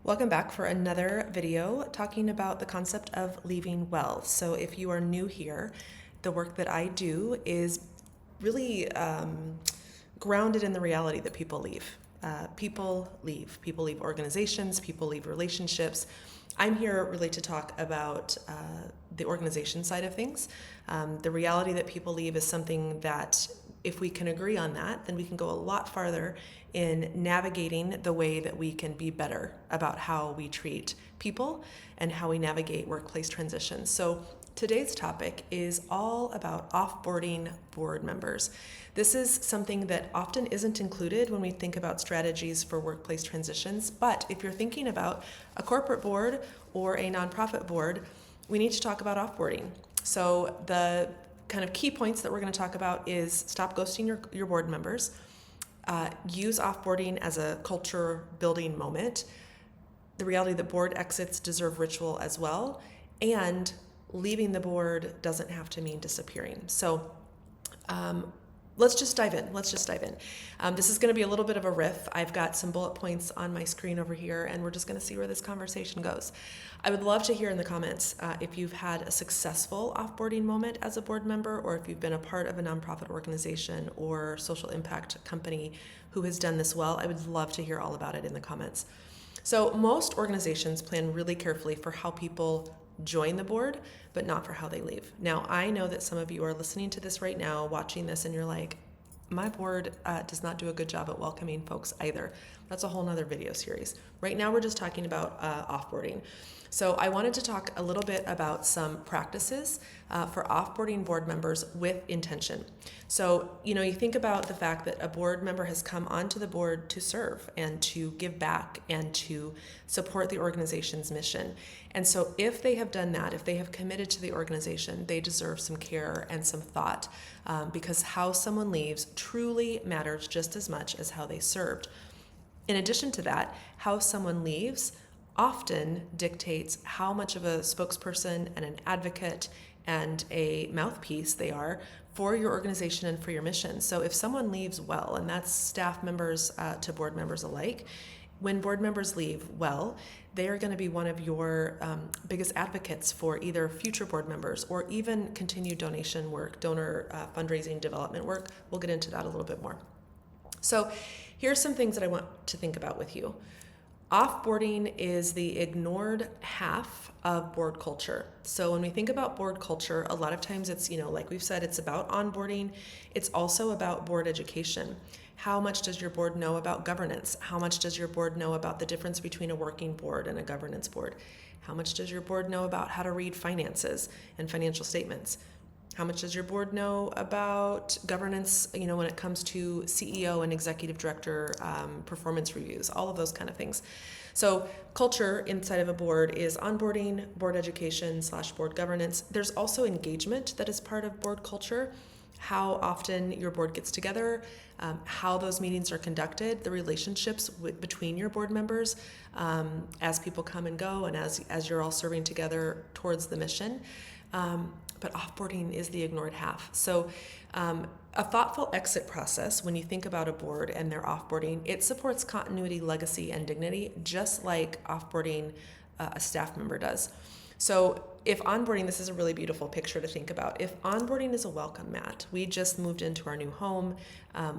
Welcome back for another video talking about the concept of leaving well. So if you are new here, the work that I do is really grounded in the reality that people leave. People leave organizations, people leave relationships. I'm here really to talk about the organization side of things. The reality that people leave is something that if we can agree on that, then we can go a lot farther in navigating the way that we can be better about how we treat people and how we navigate workplace transitions. So today's topic is all about offboarding board members. This is something that often isn't included when we think about strategies for workplace transitions, but if you're thinking about a corporate board or a nonprofit board, we need to talk about offboarding. So the kind of key points that we're going to talk about is stop ghosting your board members, use offboarding as a culture building moment, the reality that board exits deserve ritual as well, and leaving the board doesn't have to mean disappearing. So let's just dive in. This is going to be a little bit of a riff. I've got some bullet points on my screen over here, and we're just going to see where this conversation goes. I would love to hear in the comments if you've had a successful offboarding moment as a board member, or if you've been a part of a nonprofit organization or social impact company who has done this well. I would love to hear all about it in the comments. So most organizations plan really carefully for how people join the board, but not for how they leave. Now, I know that some of you are listening to this right now, watching this, and you're like, my board does not do a good job at welcoming folks either. That's a whole nother video series. Right now, we're just talking about offboarding. So I wanted to talk a little bit about some practices for offboarding board members with intention. So, you think about the fact that a board member has come onto the board to serve and to give back and to support the organization's mission. And so if they have done that, if they have committed to the organization, they deserve some care and some thought because how someone leaves truly matters just as much as how they served. In addition to that, how someone leaves often dictates how much of a spokesperson and an advocate and a mouthpiece they are for your organization and for your mission. So if someone leaves well, and that's staff members to board members alike, when board members leave well, they are going to be one of your biggest advocates for either future board members or even continued donation work, donor fundraising development work. We'll get into that a little bit more. So here's some things that I want to think about with you. Offboarding is the ignored half of board culture. So when we think about board culture, a lot of times it's, like we've said, it's about onboarding. It's also about board education. How much does your board know about governance? How much does your board know about the difference between a working board and a governance board? How much does your board know about how to read finances and financial statements? How much does your board know about governance, when it comes to CEO and executive director performance reviews, all of those kind of things. So culture inside of a board is onboarding, board education / board governance. There's also engagement that is part of board culture, how often your board gets together, how those meetings are conducted, the relationships between your board members as people come and go and as you're all serving together towards the mission. But offboarding is the ignored half. So a thoughtful exit process, when you think about a board and their offboarding, it supports continuity, legacy, and dignity, just like offboarding a staff member does. So if onboarding, this is a really beautiful picture to think about. If onboarding is a welcome mat, we just moved into our new home,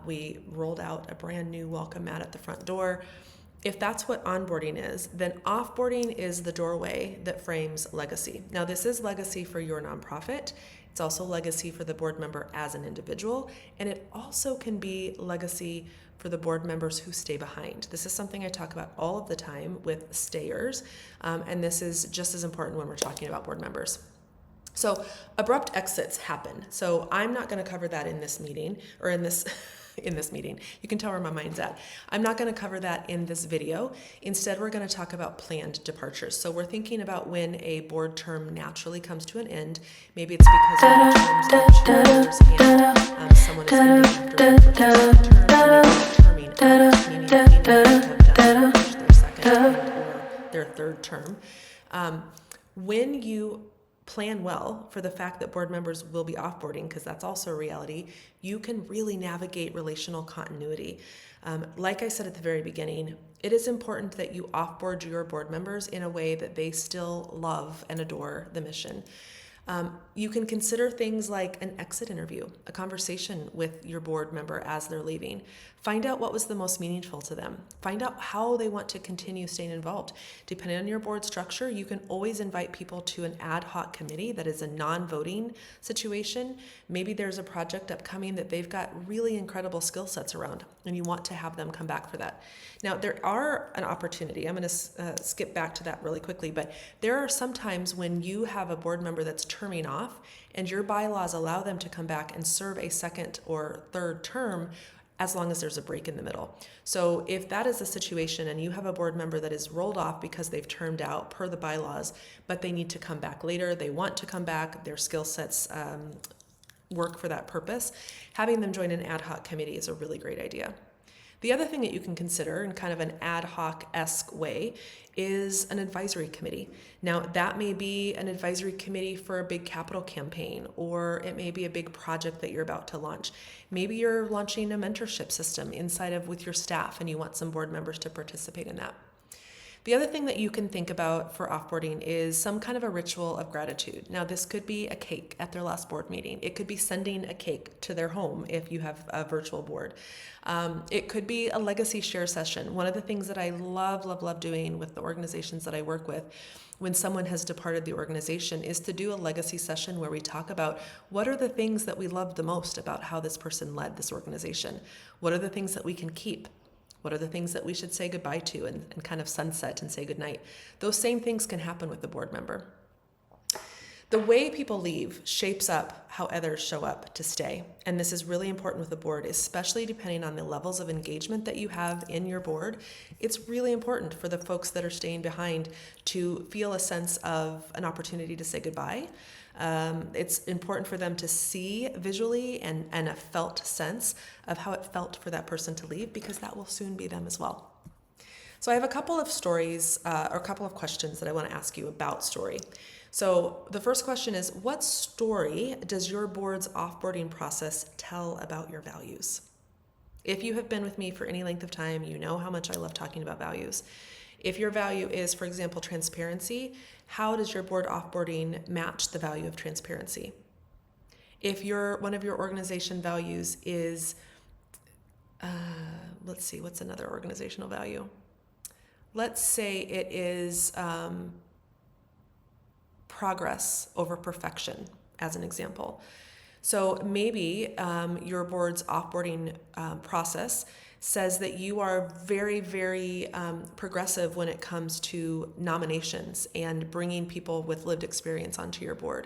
we rolled out a brand new welcome mat at the front door. If that's what onboarding is, then offboarding is the doorway that frames legacy. Now, this is legacy for your nonprofit. It's also legacy for the board member as an individual, and it also can be legacy for the board members who stay behind. This is something I talk about all of the time with stayers, and this is just as important when we're talking about board members. So abrupt exits happen. So I'm not going to cover that in this meeting or in this meeting. You can tell where my mind's at. I'm not going to cover that in this video. Instead, we're going to talk about planned departures. So we're thinking about when a board term naturally comes to an end. Maybe it's because of the terms of chairs and someone is ending after their first term, maybe terming out, meaning they have done their second or their third term. When you plan well for the fact that board members will be offboarding, because that's also a reality, you can really navigate relational continuity. Like I said at the very beginning, it is important that you offboard your board members in a way that they still love and adore the mission. You can consider things like an exit interview, a conversation with your board member as they're leaving. Find out what was the most meaningful to them. Find out how they want to continue staying involved. Depending on your board structure, you can always invite people to an ad hoc committee that is a non-voting situation. Maybe there's a project upcoming that they've got really incredible skill sets around, and you want to have them come back for that. Now, there are an opportunity. I'm going to skip back to that really quickly, but there are some times when you have a board member that's terming off and your bylaws allow them to come back and serve a second or third term as long as there's a break in the middle. So if that is the situation and you have a board member that is rolled off because they've termed out per the bylaws, but they need to come back later, they want to come back, their skill sets work for that purpose, having them join an ad hoc committee is a really great idea. The other thing that you can consider in kind of an ad hoc-esque way is an advisory committee. Now, that may be an advisory committee for a big capital campaign, or it may be a big project that you're about to launch. Maybe you're launching a mentorship system inside of with your staff and you want some board members to participate in that. The other thing that you can think about for offboarding is some kind of a ritual of gratitude. Now, this could be a cake at their last board meeting. It could be sending a cake to their home if you have a virtual board. It could be a legacy share session. One of the things that I love doing with the organizations that I work with when someone has departed the organization is to do a legacy session where we talk about what are the things that we love the most about how this person led this organization. What are the things that we can keep? What are the things that we should say goodbye to and kind of sunset and say goodnight? Those same things can happen with the board member. The way people leave shapes up how others show up to stay. And this is really important with the board, especially depending on the levels of engagement that you have in your board. It's really important for the folks that are staying behind to feel a sense of an opportunity to say goodbye. It's important for them to see visually and a felt sense of how it felt for that person to leave, because that will soon be them as well. So I have a couple of stories or a couple of questions that I want to ask you about story. So the first question is, what story does your board's offboarding process tell about your values? If you have been with me for any length of time, you know how much I love talking about values. If your value is, for example, transparency, how does your board offboarding match the value of transparency? If one of your organization values is, let's see, what's another organizational value? Let's say it is progress over perfection, as an example. So maybe your board's offboarding process says that you are very progressive when it comes to nominations and bringing people with lived experience onto your board.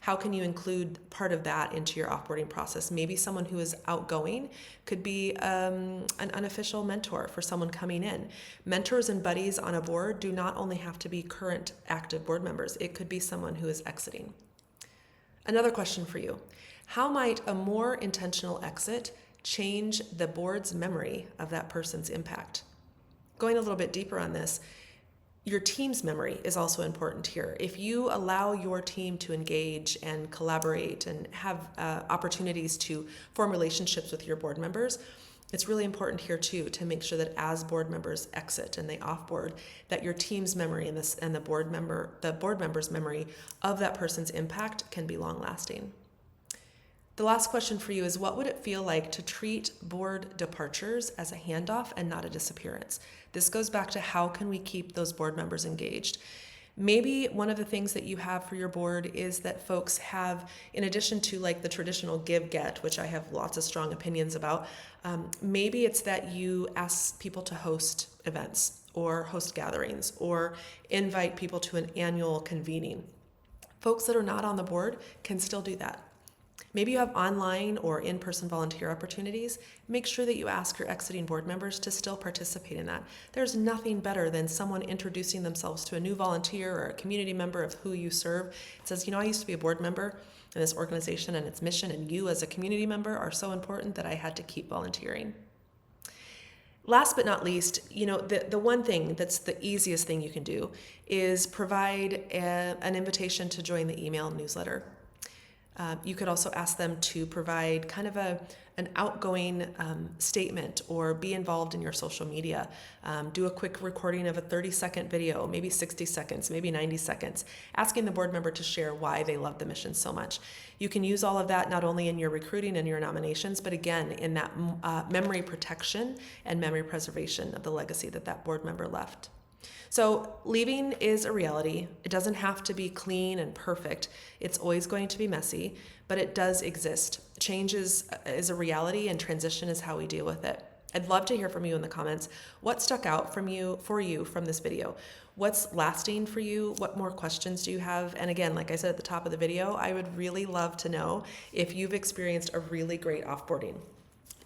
How can you include part of that into your offboarding process? Maybe someone who is outgoing could be an unofficial mentor for someone coming in. Mentors and buddies on a board do not only have to be current active board members. It could be someone who is exiting. Another question for you. How might a more intentional exit change the board's memory of that person's impact? Going a little bit deeper on this, your team's memory is also important here. If you allow your team to engage and collaborate and have opportunities to form relationships with your board members, it's really important here too to make sure that as board members exit and they offboard, that your team's memory and the board member's memory of that person's impact can be long lasting. The last question for you is, what would it feel like to treat board departures as a handoff and not a disappearance? This goes back to how can we keep those board members engaged? Maybe one of the things that you have for your board is that folks have, in addition to like the traditional give-get, which I have lots of strong opinions about, maybe it's that you ask people to host events or host gatherings or invite people to an annual convening. Folks that are not on the board can still do that. Maybe you have online or in-person volunteer opportunities. Make sure that you ask your exiting board members to still participate in that. There's nothing better than someone introducing themselves to a new volunteer or a community member of who you serve. It says, I used to be a board member in this organization and its mission, and you as a community member are so important that I had to keep volunteering. Last but not least, the one thing that's the easiest thing you can do is provide an invitation to join the email newsletter. You could also ask them to provide kind of an outgoing statement or be involved in your social media. Do a quick recording of a 30-second video, maybe 60 seconds, maybe 90 seconds, asking the board member to share why they love the mission so much. You can use all of that not only in your recruiting and your nominations, but again, in that memory protection and memory preservation of the legacy that board member left. So leaving is a reality. It doesn't have to be clean and perfect. It's always going to be messy, but it does exist. Change is a reality, and transition is how we deal with it. I'd love to hear from you in the comments. What stuck out for you from this video? What's lasting for you? What more questions do you have? And again, like I said at the top of the video, I would really love to know if you've experienced a really great offboarding.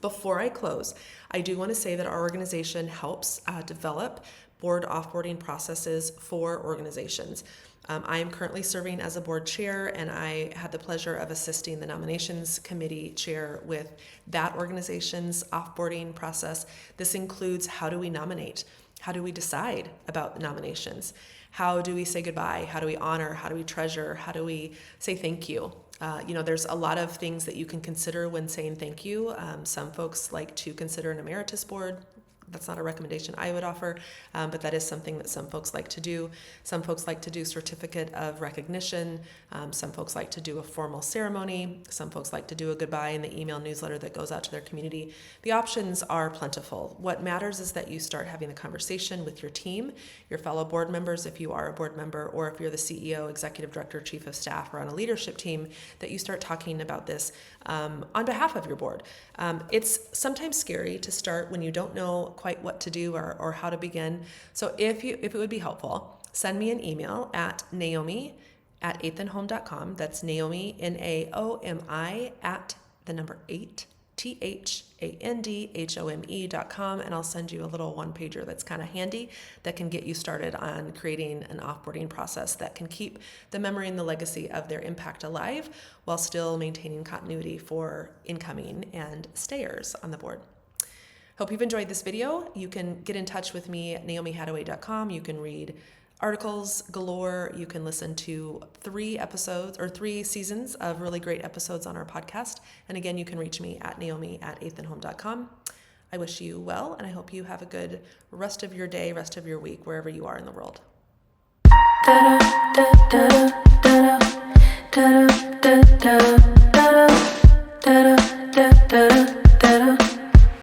Before I close, I do want to say that our organization helps develop board offboarding processes for organizations. I am currently serving as a board chair, and I had the pleasure of assisting the nominations committee chair with that organization's offboarding process. This includes, how do we nominate? How do we decide about the nominations? How do we say goodbye? How do we honor? How do we treasure? How do we say thank you? There's a lot of things that you can consider when saying thank you. Some folks like to consider an emeritus board. That's not a recommendation I would offer, but that is something that some folks like to do. Some folks like to do certificate of recognition. Some folks like to do a formal ceremony. Some folks like to do a goodbye in the email newsletter that goes out to their community. The options are plentiful. What matters is that you start having the conversation with your team, your fellow board members, if you are a board member, or if you're the CEO, executive director, chief of staff, or on a leadership team, that you start talking about this on behalf of your board. It's sometimes scary to start when you don't know quite what to do or how to begin. So if it would be helpful, send me an email at naomi@8thandhome.com. That's Naomi, Naomi, at the number 8, THANDHOME.com, and I'll send you a little one-pager that's kind of handy that can get you started on creating an offboarding process that can keep the memory and the legacy of their impact alive while still maintaining continuity for incoming and stayers on the board. Hope you've enjoyed this video. You can get in touch with me at naomihadaway.com. You can read articles galore. You can listen to 3 seasons of really great episodes on our podcast. And again, you can reach me at naomi@8thandhome.com. I wish you well, and I hope you have a good rest of your day, rest of your week, wherever you are in the world. Da da da da da da da da da da da.